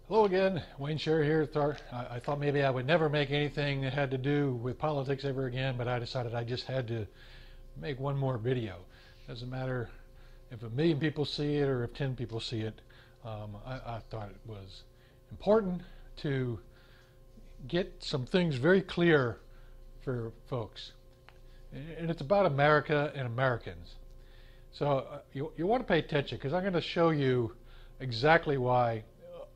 Hello again, Wayne Sherry here. I thought maybe I would never make anything that had to do with politics ever again, but I decided I just had to make one more video. Doesn't matter if 1 million people see it or if 10 people see it. I thought it was important to get some things very clear for folks. And it's about America and Americans. So you want to pay attention, because I'm going to show you exactly why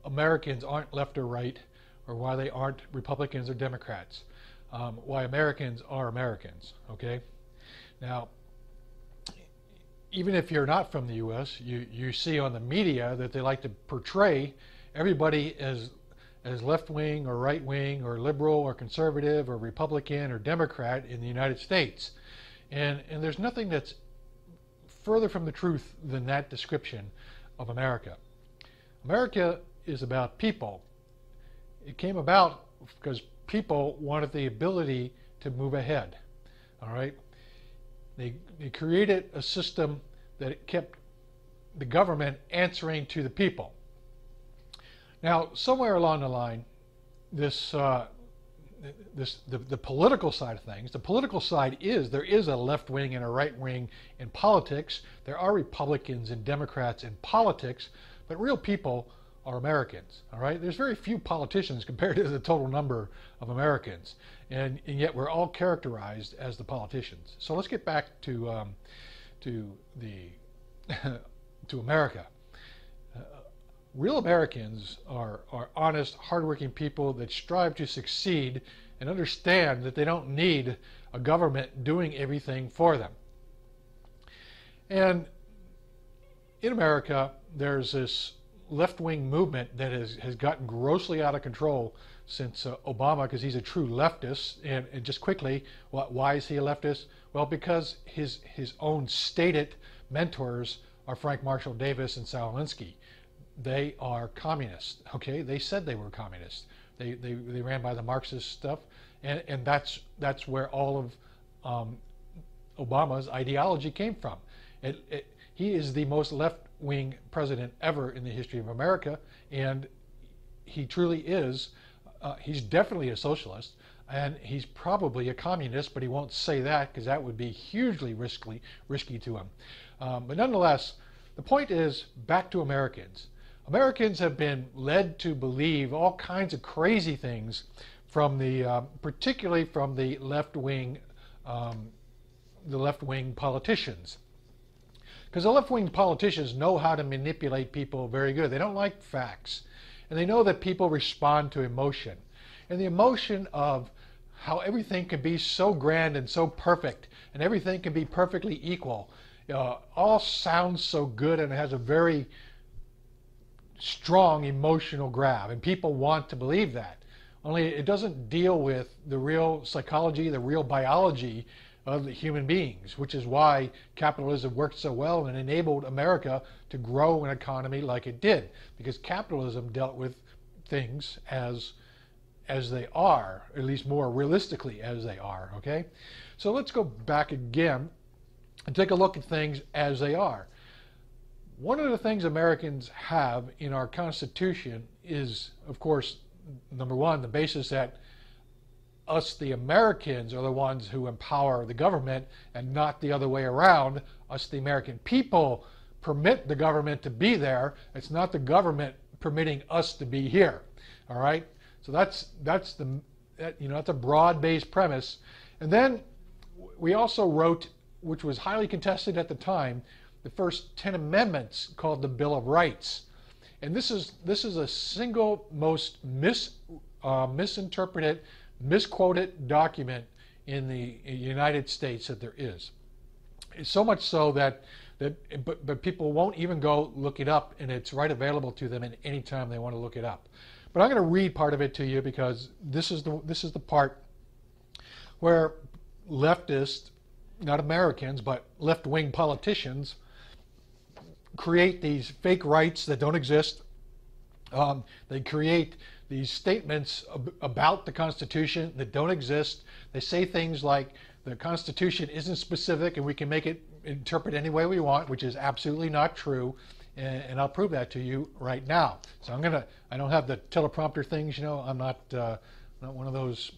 Americans aren't left or right, or why they aren't Republicans or Democrats, why Americans are Americans. Okay, now even if you're not from the US, you see on the media that they like to portray everybody as left-wing or right-wing or liberal or conservative or Republican or Democrat in the United States, and there's nothing that's further from the truth than that description of America. America is about people. It came about because people wanted the ability to move ahead. All right, they created a system that kept the government answering to the people. Now, somewhere along the line, the political side of things, the political side is there is a left wing and a right wing in politics. There are Republicans and Democrats in politics, but real people are Americans. All right, there's very few politicians compared to the total number of Americans, and yet we're all characterized as the politicians. So let's get back to to America. Real Americans are honest, hardworking people that strive to succeed and understand that they don't need a government doing everything for them. And in America, there's this left-wing movement that has gotten grossly out of control since Obama, because he's a true leftist. And just quickly, why is he a leftist? Well, because his own stated mentors are Frank Marshall Davis and Saul Alinsky. They are communists. Okay, they said they were communists. They ran by the Marxist stuff, and that's where all of Obama's ideology came from. He is the most left-wing president ever in the history of America, and he truly is. He's definitely a socialist, and he's probably a communist, but he won't say that because that would be hugely risky to him. But nonetheless, the point is, back to Americans. Americans have been led to believe all kinds of crazy things from particularly from the left-wing politicians. Because the left-wing politicians know how to manipulate people very good. They don't like facts. And they know that people respond to emotion. And the emotion of how everything can be so grand and so perfect, and everything can be perfectly equal, all sounds so good, and it has a very strong emotional grab. And people want to believe that. Only it doesn't deal with the real psychology, the real biology of the human beings, which is why capitalism worked so well and enabled America to grow an economy like it did, because capitalism dealt with things as they are, at least more realistically as they are. Okay, so let's go back again and take a look at things as they are. One of the things Americans have in our Constitution is, of course, number one, the basis that us, the Americans, are the ones who empower the government, and not the other way around. Us, the American people, permit the government to be there. It's not the government permitting us to be here. All right. So that's a broad-based premise. And then we also wrote, which was highly contested at the time, the first 10 amendments called the Bill of Rights. And this is a single most misinterpreted, misquoted document in the United States that there is. It's so much so that but people won't even go look it up, and it's right available to them at any time they want to look it up. But I'm going to read part of it to you, because this is the part where leftists, not Americans, but left-wing politicians, create these fake rights that don't exist. They create these statements about the Constitution that don't exist. They say things like the Constitution isn't specific and we can make it interpret any way we want, which is absolutely not true. and I'll prove that to you right now. So I don't have the teleprompter things, you know, I'm not one of those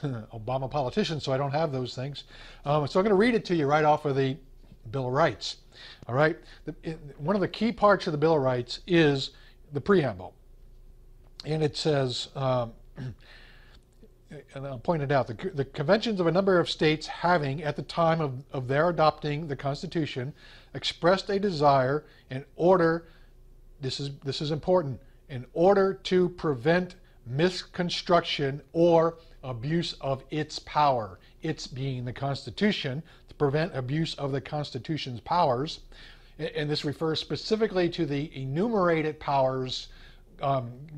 Obama politicians, so I don't have those things. So I'm going to read it to you right off of the Bill of Rights. All right. One of the key parts of the Bill of Rights is the preamble. And it says, and I'll point it out, the conventions of a number of states having, at the time of their adopting the Constitution, expressed a desire in order, this is important, in order to prevent misconstruction or abuse of its power, its being the Constitution, to prevent abuse of the Constitution's powers. And this refers specifically to the enumerated powers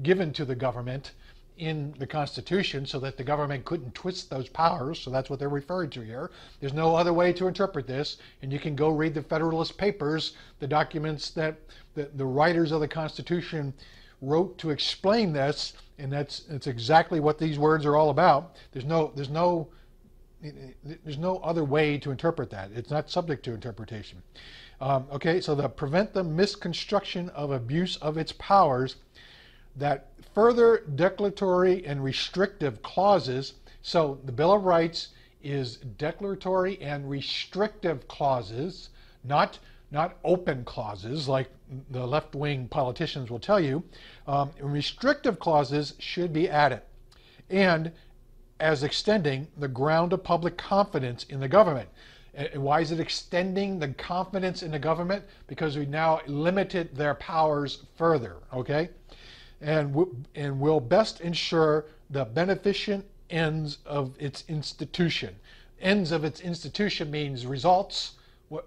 given to the government in the Constitution so that the government couldn't twist those powers. So that's what they're referring to here. There's no other way to interpret this, and you can go read the Federalist Papers, the documents that the writers of the Constitution wrote to explain this, and that's exactly what these words are all about. There's no other way to interpret that. It's not subject to interpretation. Okay, so the prevent the misconstruction of abuse of its powers, that further declaratory and restrictive clauses. So the Bill of Rights is declaratory and restrictive clauses, not open clauses like the left-wing politicians will tell you. Restrictive clauses should be added, and as extending the ground of public confidence in the government. And why is it extending the confidence in the government? Because we now limited their powers further, okay? And will best ensure the beneficent ends of its institution. Ends of its institution means results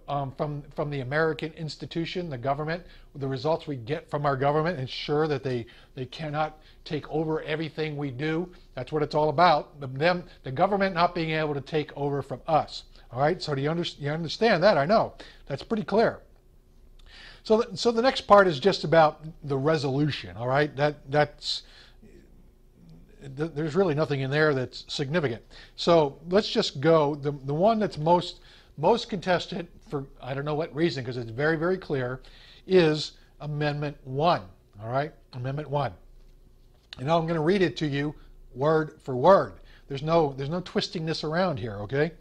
from the American institution, the government, the results we get from our government, ensure that they cannot take over everything we do. That's what it's all about. The government not being able to take over from us. All right, so you understand that? I know. That's pretty clear. So the next part is just about the resolution, all right? There's really nothing in there that's significant. So let's just go. The one that's most contested, for I don't know what reason, because it's very, very clear, is Amendment 1, all right? Amendment 1. And now I'm going to read it to you word for word. There's no twisting this around here, okay?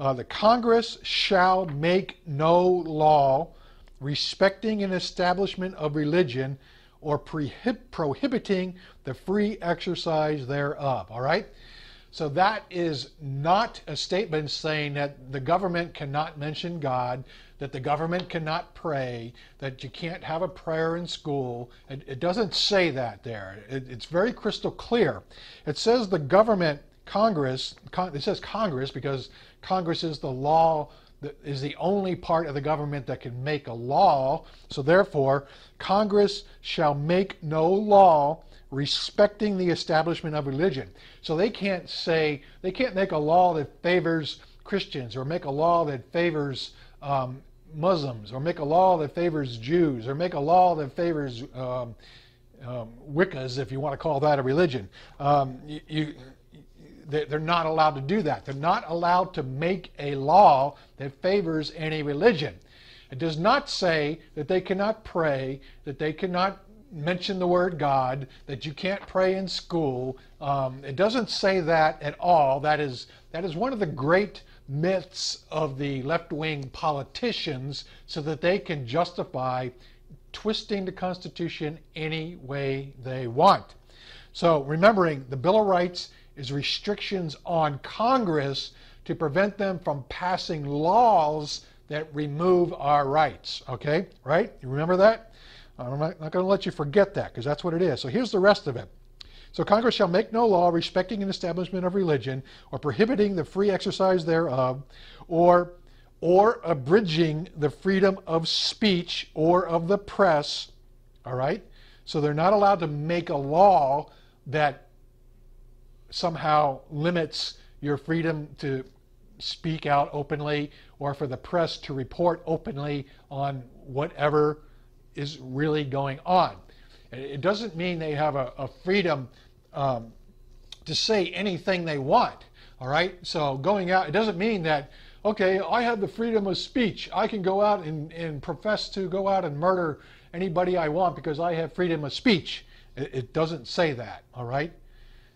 The Congress shall make no law respecting an establishment of religion or prohibiting the free exercise thereof. All right? So that is not a statement saying that the government cannot mention God, that the government cannot pray, that you can't have a prayer in school. It doesn't say that there. It's very crystal clear. It says the government, Congress, it says Congress because Congress is the law, is the only part of the government that can make a law. So therefore, Congress shall make no law respecting the establishment of religion. So they can't make a law that favors Christians, or make a law that favors Muslims, or make a law that favors Jews, or make a law that favors Wiccas, if you want to call that a religion. They're not allowed to do that. They're not allowed to make a law that favors any religion. It does not say that they cannot pray, that they cannot mention the word God, that you can't pray in school. It doesn't say that at all. That is one of the great myths of the left-wing politicians, so that they can justify twisting the Constitution any way they want. So remembering, the Bill of Rights is restrictions on Congress to prevent them from passing laws that remove our rights. Okay, right? You remember that? I'm not going to let you forget that, because that's what it is. So here's the rest of it. So Congress shall make no law respecting an establishment of religion, or prohibiting the free exercise thereof, or abridging the freedom of speech or of the press. All right? So they're not allowed to make a law that somehow limits your freedom to speak out openly, or for the press to report openly on whatever is really going on. It doesn't mean they have a freedom to say anything they want. All right? So going out, it doesn't mean that, okay, I have the freedom of speech. I can go out and profess to go out and murder anybody I want because I have freedom of speech. It doesn't say that, all right?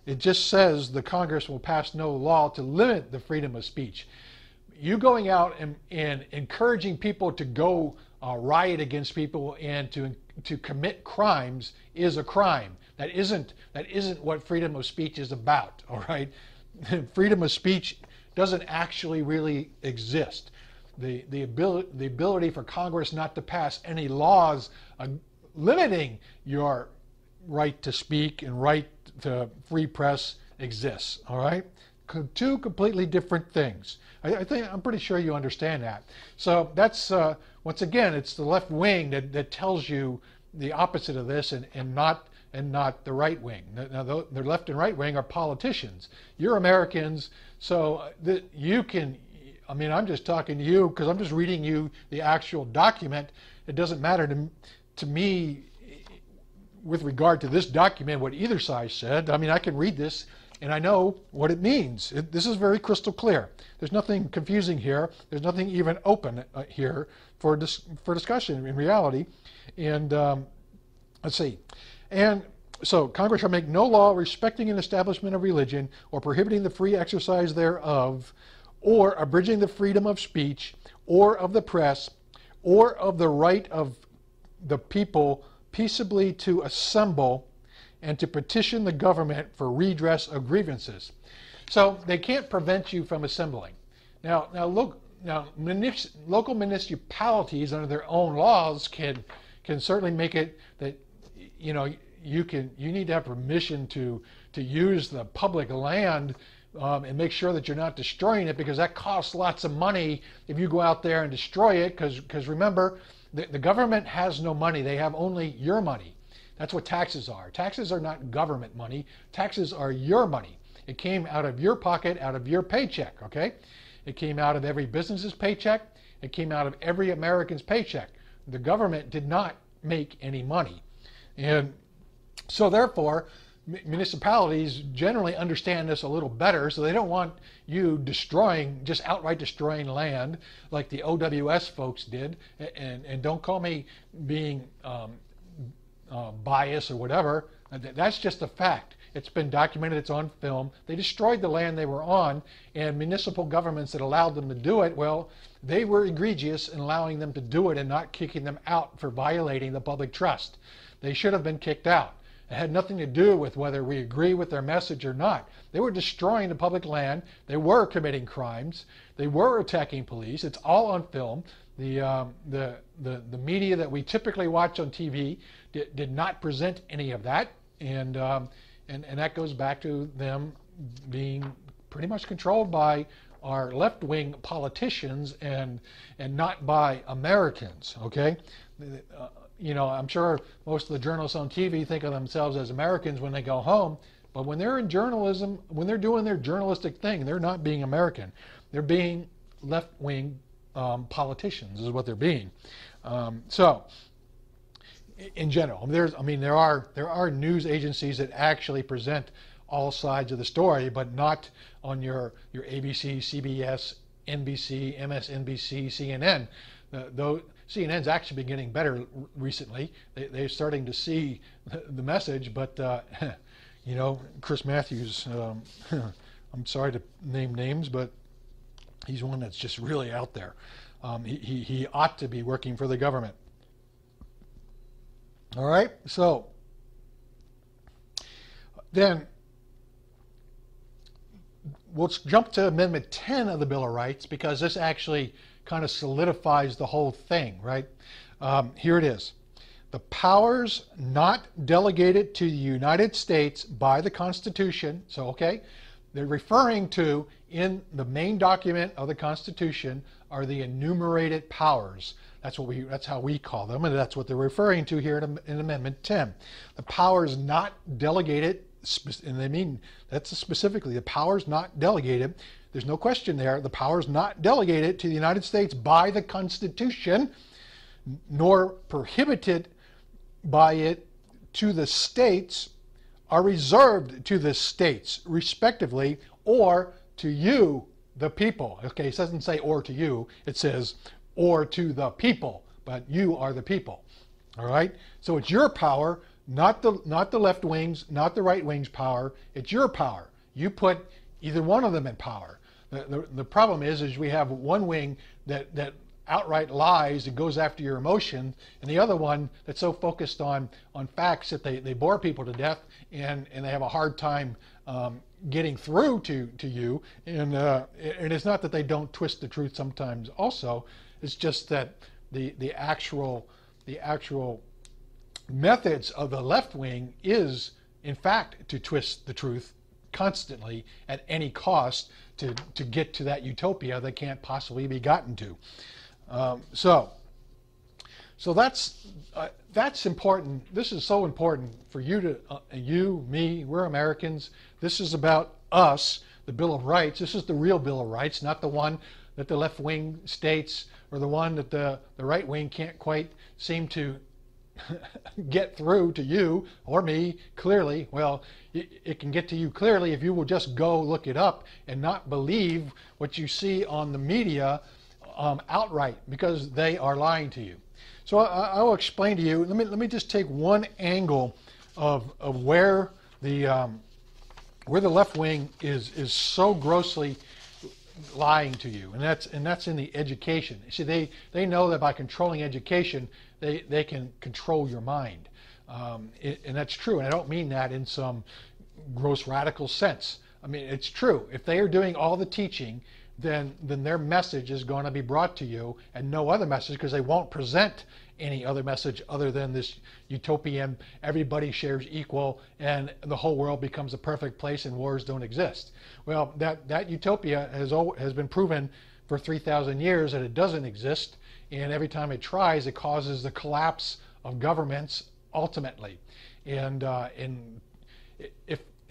It just says the Congress will pass no law to limit the freedom of speech. You going out and encouraging people to go riot against people and to commit crimes is a crime. That isn't what freedom of speech is about, all right? Freedom of speech doesn't actually really exist. The ability for Congress not to pass any laws limiting your right to speak and right to free press exists, all right? Two completely different things. I'm pretty sure you understand that. So that's, once again, it's the left wing that tells you the opposite of this and not the right wing. Now, the left and right wing are politicians. You're Americans, so you can, I mean, I'm just talking to you because I'm just reading you the actual document. It doesn't matter to me with regard to this document what either side said. I mean, I can read this and I know what it means. This is very crystal clear. There's nothing confusing here. There's nothing even open here for discussion in reality. And let's see. And so Congress shall make no law respecting an establishment of religion or prohibiting the free exercise thereof or abridging the freedom of speech or of the press or of the right of the people peaceably to assemble and to petition the government for redress of grievances. So they can't prevent you from assembling. Now local municipalities under their own laws can certainly make it that you need to have permission to use the public land and make sure that you're not destroying it, because that costs lots of money if you go out there and destroy it, because remember, the government has no money. They have only your money. That's what taxes are. Taxes are not government money. Taxes are your money. It came out of your pocket, out of your paycheck, okay? It came out of every business's paycheck. It came out of every American's paycheck. The government did not make any money. And so therefore, municipalities generally understand this a little better, so they don't want you just outright destroying land like the OWS folks did. And don't call me being biased or whatever. That's just a fact. It's been documented. It's on film. They destroyed the land they were on, and municipal governments that allowed them to do it, well, they were egregious in allowing them to do it and not kicking them out for violating the public trust. They should have been kicked out. It had nothing to do with whether we agree with their message or not. They were destroying the public land. They were committing crimes. They were attacking police. It's all on film. The media that we typically watch on TV did not present any of that, and that goes back to them being pretty much controlled by our left-wing politicians and not by Americans. Okay. I'm sure most of the journalists on TV think of themselves as Americans when they go home, but when they're in journalism, when they're doing their journalistic thing, they're not being American. They're being left-wing politicians is what they're being. So, in general, there are news agencies that actually present all sides of the story, but not on your ABC, CBS, NBC, MSNBC, CNN. Though CNN's actually been getting better recently. They're starting to see the message, but Chris Matthews, I'm sorry to name names, but he's one that's just really out there. He ought to be working for the government. All right, so then we'll jump to Amendment 10 of the Bill of Rights, because this actually kind of solidifies the whole thing, right? Here it is. The powers not delegated to the United States by the Constitution, so okay, they're referring to, in the main document of the Constitution, are the enumerated powers. That's how we call them, and that's what they're referring to here in Amendment 10. The powers not delegated, and they mean that's specifically the powers not delegated. There's no question there. The powers not delegated to the United States by the Constitution, nor prohibited by it to the states, are reserved to the states, respectively, or to you, the people. Okay, it doesn't say or to you. It says or to the people, but you are the people. All right? So it's your power, not the left wing's, not the right wing's power. It's your power. You put either one of them in power. The problem is we have one wing that outright lies and goes after your emotion, and the other one that's so focused on facts that they bore people to death, and they have a hard time getting through to you. And it's not that they don't twist the truth sometimes also. It's just that the actual methods of the left wing is, in fact, to twist the truth constantly at any cost to get to that utopia that can't possibly be gotten to. So that's important. This is so important for you to, you, me, we're Americans. This is about us, the Bill of Rights. This is the real Bill of Rights, not the one that the left wing states or the one that the right wing can't quite seem to get through to you or me clearly. Well, it can get to you clearly if you will just go look it up and not believe what you see on the media outright, because they are lying to you. So I will explain to you. Let me just take one angle of where the left wing is so grossly lying to you, and that's in the education. You see, they know that by controlling education, they can control your mind, and that's true. And I don't mean that in some gross radical sense. I mean, it's true. If they are doing all the teaching, then their message is going to be brought to you, and no other message, because they won't present any other message other than this utopian, everybody shares equal, and the whole world becomes a perfect place and wars don't exist. Well, that utopia has been proven for 3,000 years that it doesn't exist, and every time it tries, it causes the collapse of governments ultimately. And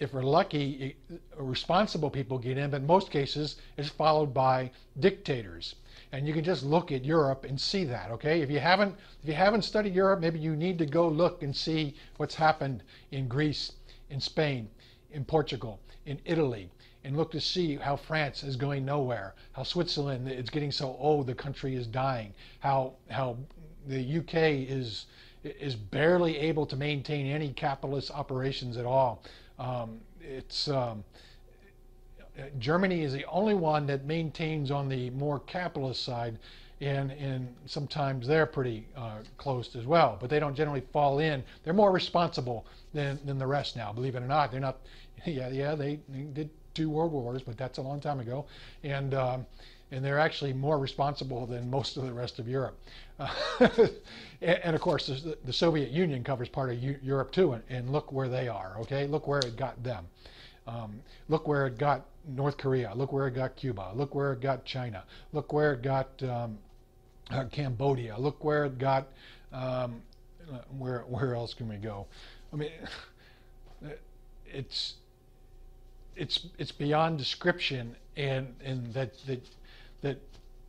if we're lucky, responsible people get in, but in most cases, it's followed by dictators. And you can just look at Europe and see that, okay? If you haven't studied Europe, maybe you need to go look and see what's happened in Greece, in Spain, in Portugal, in Italy, and look to see how France is going nowhere, how Switzerland is getting so old the country is dying, how the UK is barely able to maintain any capitalist operations at all. Germany is the only one that maintains on the more capitalist side, and sometimes they're pretty close as well, but they don't generally fall in. They're more responsible than the rest now, believe it or not. They're not, yeah, they did 2 world wars, but that's a long time ago, and they're actually more responsible than most of the rest of Europe. And of course, the Soviet Union covers part of Europe too, and look where they are, okay? Look where it got them. Look where it got North Korea. Look where it got Cuba. Look where it got China. Look where it got Cambodia. Look where it got, where else can we go? I mean, it's beyond description, and that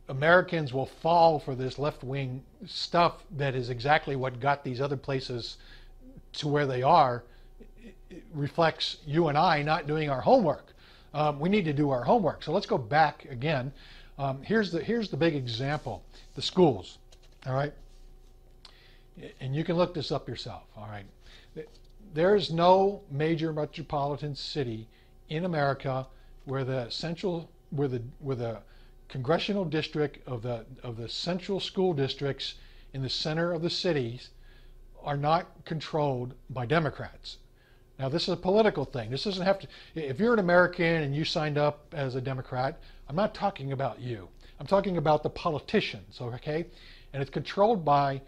Americans will fall for this left-wing stuff that is exactly what got these other places to where they are. It reflects you and I not doing our homework. We need to do our homework. So let's go back again. Here's the big example: the schools. All right, and you can look this up yourself. All right, there's no major metropolitan city in America where the congressional district of the central school districts in the center of the cities are not controlled by Democrats. Now, this is a political thing. This doesn't have to, if you're an American and you signed up as a Democrat, I'm not talking about you. I'm talking about the politicians, okay? And it's controlled by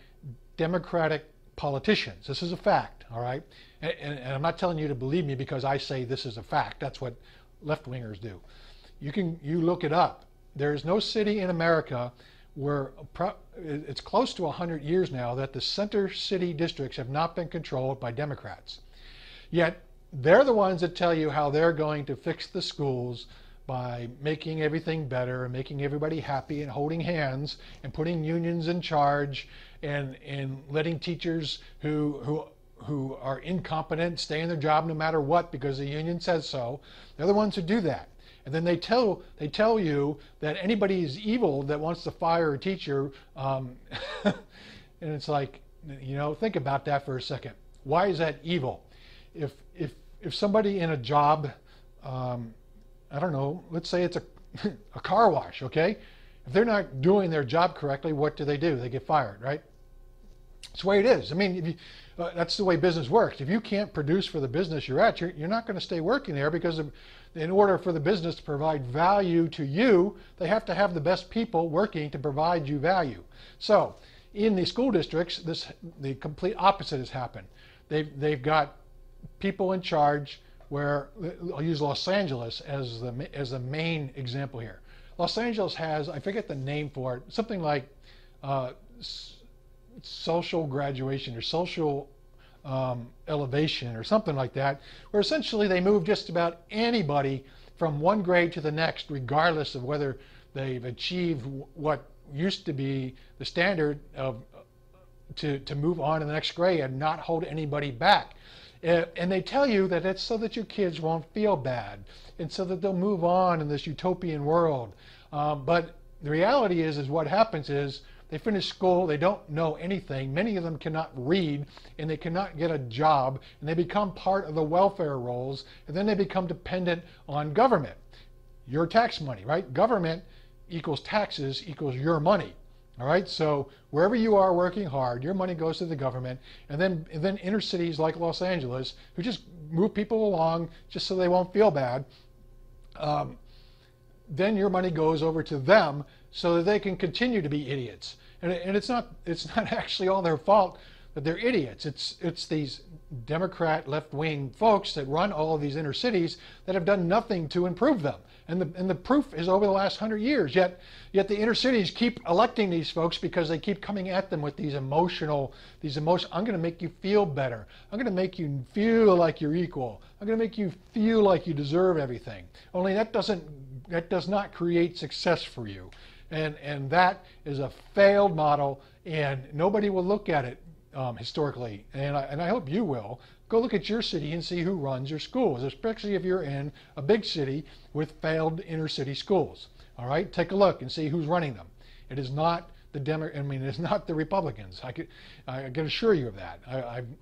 Democratic politicians. This is a fact, all right? And I'm not telling you to believe me because I say this is a fact. That's what left-wingers do. You look it up. There's no city in America where it's close to 100 years now that the center city districts have not been controlled by Democrats. Yet they're the ones that tell you how they're going to fix the schools by making everything better and making everybody happy and holding hands and putting unions in charge and letting teachers who are incompetent stay in their job no matter what because the union says so. They're the ones who do that. And then they tell you that anybody is evil that wants to fire a teacher, and it's like, You know, think about that for a second. Why is that evil? If somebody in a job, I don't know, let's say it's a car wash, okay? If they're not doing their job correctly, what do? They get fired, right? It's the way it is. I mean, if you, that's the way business works. If you can't produce for the business you're at, you're not going to stay working there, because in order for the business to provide value to you, they have to have the best people working to provide you value. So in the school districts, the complete opposite has happened. They've got people in charge where, I'll use Los Angeles as the main example here. Los Angeles has, I forget the name for it, something like social graduation or social elevation or something like that, where essentially they move just about anybody from one grade to the next, regardless of whether they've achieved what used to be the standard of to move on to the next grade and not hold anybody back. And they tell you that it's so that your kids won't feel bad and so that they'll move on in this utopian world. But the reality is what happens is they finish school, they don't know anything, many of them cannot read, and they cannot get a job, and they become part of the welfare rolls, and then they become dependent on government. Your tax money, right? Government equals taxes equals your money. All right, so wherever you are working hard, your money goes to the government, and then inner cities like Los Angeles, who just move people along just so they won't feel bad, then your money goes over to them so that they can continue to be idiots. And it's not actually all their fault that they're idiots. It's these Democrat left-wing folks that run all of these inner cities that have done nothing to improve them. And the proof is over the last 100 years. Yet the inner cities keep electing these folks because they keep coming at them with these emotional, I'm going to make you feel better. I'm going to make you feel like you're equal. I'm going to make you feel like you deserve everything. Only that does not create success for you. And that is a failed model, and nobody will look at it historically. And I hope you will. Go look at your city and see who runs your schools, especially if you're in a big city with failed inner city schools. All right, take a look and see who's running them. It is not it's not the Republicans. I can assure you of that.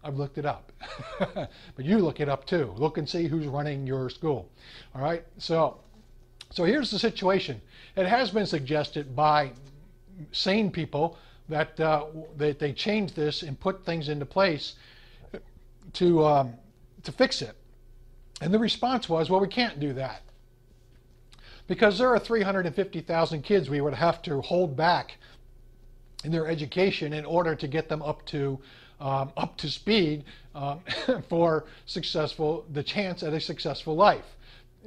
I've looked it up. But you look it up too. Look and see who's running your school. All right, so here's the situation. It has been suggested by sane people that they change this and put things into place to fix it. And the response was, well, we can't do that, because there are 350,000 kids we would have to hold back in their education in order to get them up to speed for the chance at a successful life.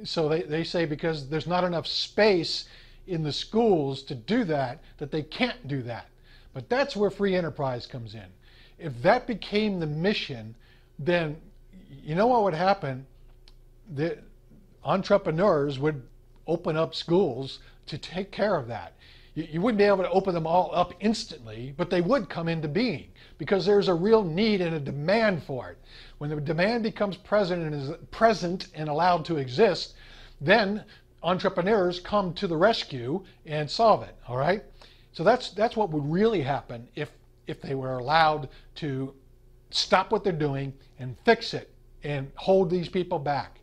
So they say because there's not enough space in the schools to do that they can't do that. But that's where free enterprise comes in. If that became the mission, then you know what would happen? The entrepreneurs would open up schools to take care of that. You wouldn't be able to open them all up instantly, but they would come into being because there's a real need and a demand for it. When the demand becomes present and allowed to exist, then entrepreneurs come to the rescue and solve it. All right. So that's what would really happen if they were allowed to stop what they're doing and fix it and hold these people back.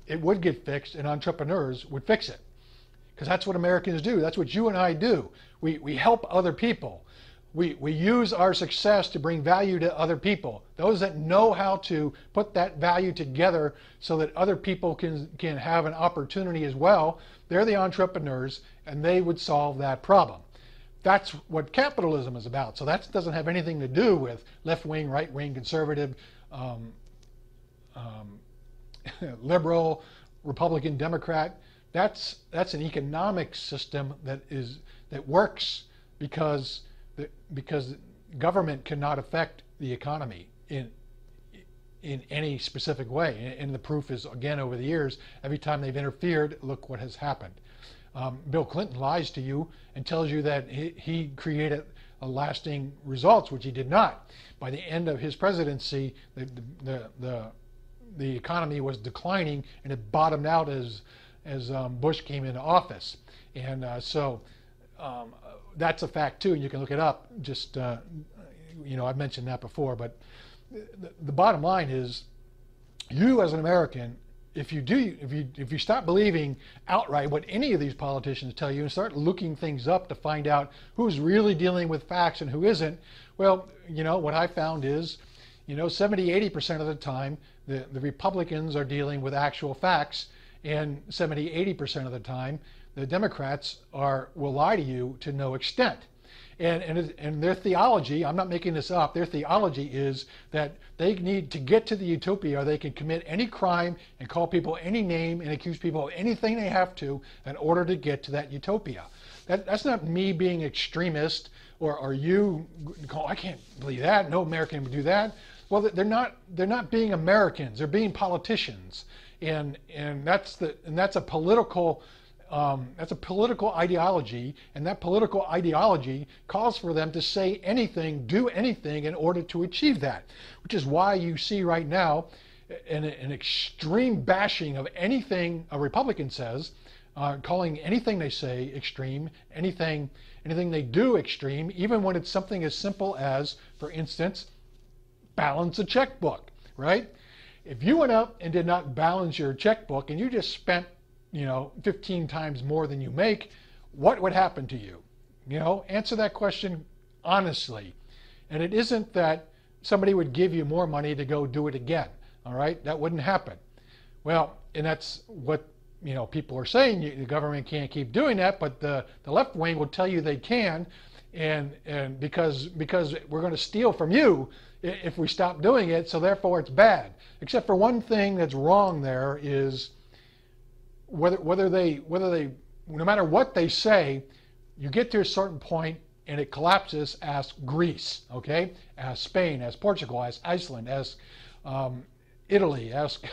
It would get fixed, and entrepreneurs would fix it, because that's what Americans do. That's what you and I do. We help other people. We use our success to bring value to other people. Those that know how to put that value together so that other people can have an opportunity as well, they're the entrepreneurs, and they would solve that problem. That's what capitalism is about. So that doesn't have anything to do with left-wing, right-wing, conservative, liberal, Republican, Democrat. That's an economic system that works because government cannot affect the economy in any specific way. And the proof is, again, over the years, every time they've interfered, look what has happened. Bill Clinton lies to you and tells you that he created lasting results, which he did not. By the end of his presidency, the economy was declining, and it bottomed out as Bush came into office. And so that's a fact too, and you can look it up. Just I've mentioned that before, but the bottom line is, you as an American, if you stop believing outright what any of these politicians tell you and start looking things up to find out who's really dealing with facts and who isn't, well, what I found is, 70-80% of the time, the Republicans are dealing with actual facts, and 70-80% of the time, the Democrats will lie to you to no extent. And their theology, I'm not making this up, their theology is that they need to get to the utopia, or they can commit any crime and call people any name and accuse people of anything they have to in order to get to that utopia. That's not me being extremist, or you go, I can't believe that, no American would do that. Well, they're not being Americans, they're being politicians. And that's a political ideology, and that political ideology calls for them to say anything, do anything in order to achieve that, which is why you see right now an extreme bashing of anything a Republican says, calling anything they say extreme, anything they do extreme, even when it's something as simple as, for instance, balance a checkbook, right? If you went up and did not balance your checkbook and you just spent 15 times more than you make, what would happen to you? Answer that question honestly. And it isn't that somebody would give you more money to go do it again, all right? That wouldn't happen. Well, and that's what, people are saying, the government can't keep doing that, but the left wing will tell you they can, and because we're going to steal from you if we stop doing it, so therefore it's bad. Except for one thing that's wrong there is, whether they, no matter what they say, you get to a certain point and it collapses. Ask Greece, okay? Ask Spain, ask Portugal, ask Iceland, ask Italy, ask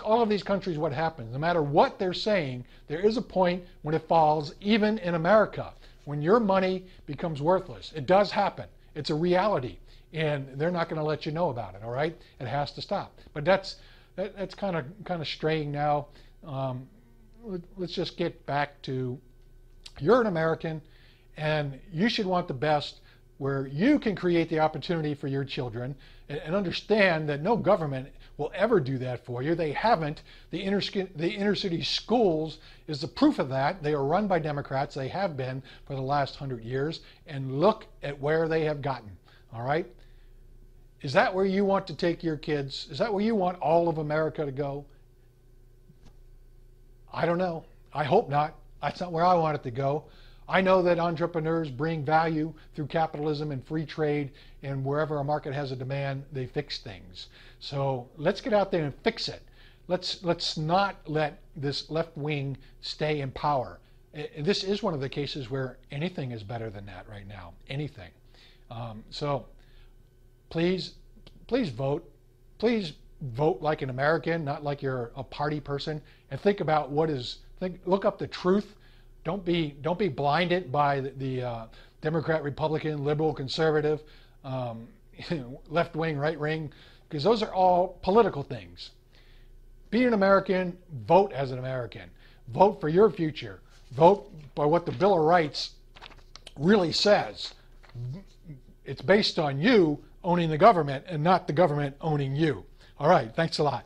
all of these countries what happens. No matter what they're saying, there is a point when it falls, even in America, when your money becomes worthless. It does happen. It's a reality, and they're not going to let you know about it, all right? It has to stop. But that's kind of straying now. Let's just get back to, you're an American and you should want the best, where you can create the opportunity for your children, and understand that no government will ever do that for you. They haven't. The inner city schools is the proof of that. They are run by Democrats. They have been for the last 100 years, and look at where they have gotten, all right? Is that where you want to take your kids? Is that where you want all of America to go? I don't know. I hope not. That's not where I want it to go. I know that entrepreneurs bring value through capitalism and free trade, and wherever a market has a demand, they fix things. So let's get out there and fix it. Let's not let this left wing stay in power. This is one of the cases where anything is better than that right now. Anything. So please vote. Please vote like an American, not like you're a party person, and think about look up the truth. Don't be blinded by the Democrat, Republican, liberal, conservative, left wing, right wing, because those are all political things. Be an American, vote as an American. Vote for your future. Vote by what the Bill of Rights really says. It's based on you owning the government and not the government owning you. All right, thanks a lot.